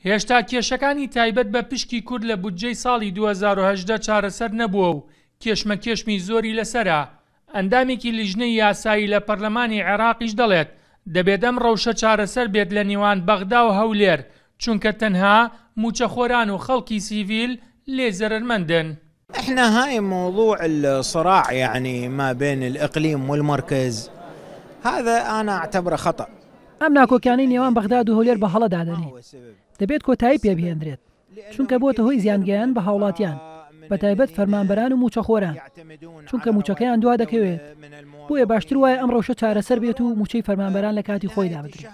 هێشتا کێشەکانی تایبەت بە پشکی کورد لە بودجەی ساڵی 2018 چارەسەر نەبووە و کێشمەکێشمی زۆری لەسەرە. ئەندامێکی لیژنەی یاسایی لە پەرلەمانی عێراقیش دەڵێت دەبێت ئەم ڕەوشە چارەسەر بێت لە نێوان بەغدا و هەولێر، چونکە تەنها موچەخۆران و خەڵکی سیڤیل لێ زەرمەندن. احنا هاي موضوع الصراع يعني ما بين الإقليم والمركز، هذا أنا أعتبره خطأ. ئەم ناکۆکیانەی نێوان بەغداد و هەولێر بە هەڵەدادەنێ دەبێت کۆتایی پێبهێنرێت، چونکە بۆتە هۆی زیانگەیان بە هاوڵاتیان، بەتایبەت فەرمانبەران و موچەخۆران، چونکە موچەکەیان دوا دەکەوێت. بۆیە باشتر وایە ئەم ڕەوشە چارەسەر بێت و موچەی فەرمانبەران لە کاتی خۆیدا بدرێت.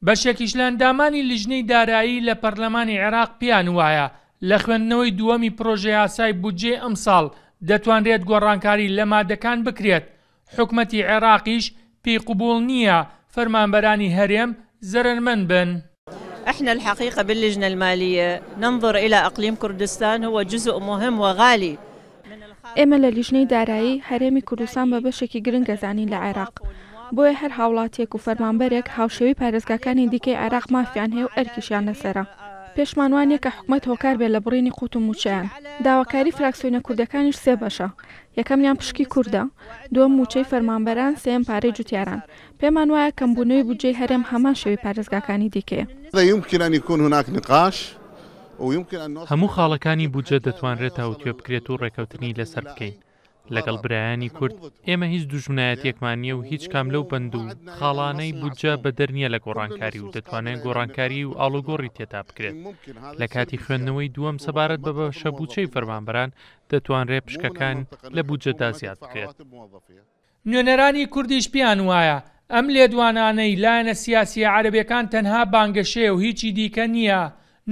بەشێکیش لە ئەندامانی لیژنەی دارایی لە پەرلەمانی عێراق پیان وایە لە خوێندنەوەی دووەمی پرۆژە یاسای بودجێ ئەم ساڵ دەتوانرێت گۆڕانکاری لە مادەکان بکرێت. حکومەتی عێراقیش پێی قبوڵ نییە فەرمانبەرانی هەرێم زەرمەند بن. احنا الحقيقة باللجنة المالية ننظر إلى أقليم كردستان هو جزء مهم وغالي. ئێمە لە لیژنەی دارایی هەرێمی کوردستان بە بەشێکی گرنگ دەزانین لە عێراق، بۆیە هەر هاوڵاتیەک و فەرمانبەرێک هاوشێوی پارێزگاکانی دیکەی عێراق مافیان هەیە و ئەرکیشیان لەسەرە. پێشمان وانە کە حکومەت هۆکار بێت لە بڕینی قوت و موچەیان. داواکاری فراکسیۆنە کوردەکانیش سێ بەشە. یەکەمیان پشکی کووردە، دووەم موچەی فەرمانبەران، سێم پارەی جوتیاران. پێمان وایە کەمبوونەوەی بودجەی هەرێم هەمان شێوەی پارێزگاکانی دیکەیە. هەموو خاڵەکانی بودجە دەتوانرێت هاوتێ بکرێت و ڕێکەوتنی لەسەر بکەین. لەگەڵ برایانی کورد ئێمە هیچ دوژمنایەتێکمان نییە و هیچ کام لەو بەند و خاڵانەی بودجە بەدەرنیە لە گۆڕانکاری و دەتوانێت گۆڕانکاری و ئاڵوگۆڕی تێتا بکرێت. لە کاتی خوێندنەوەی دووەم سەبارەت بە بەشە بودجەی فەرمانبەران دەتوانرێت پشکەکان لە بودجەدا زیاد بکرێت. نوێنەرانی کوردیش پیان وایە ئەم لێدوانانەی لایەنە سیاسی عەرەبیەکان تەنها بانگەشەیە و هیچی دیکە نییە.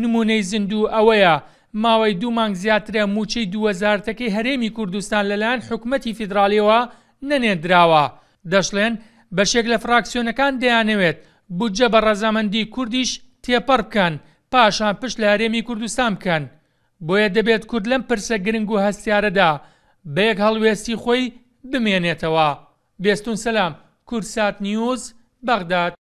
نمونەی زیندوو ئەوەیە ماوەی 2 مانگ زیاترە موچەی 2000ەکەی هەرێمی کوردستان لەلایەن حکومەتی فیدراالیەوە نەنێردراوە. دەشڵێن بەشێک لە فراکسیۆنەکان دەیانەوێت بودجە بە ڕەزامەندی کوردیش تێپەڕ بکەن پاشان پشت لە هەرێمی کوردستان بکەن. بۆیە دەبێت کورد لەم پرسە گرنگ و هەستیارەدا بەیەک هەڵوێستی خۆی بمێنێتەوە. بێستون سەلام، کورسات نیوز، بەغداد.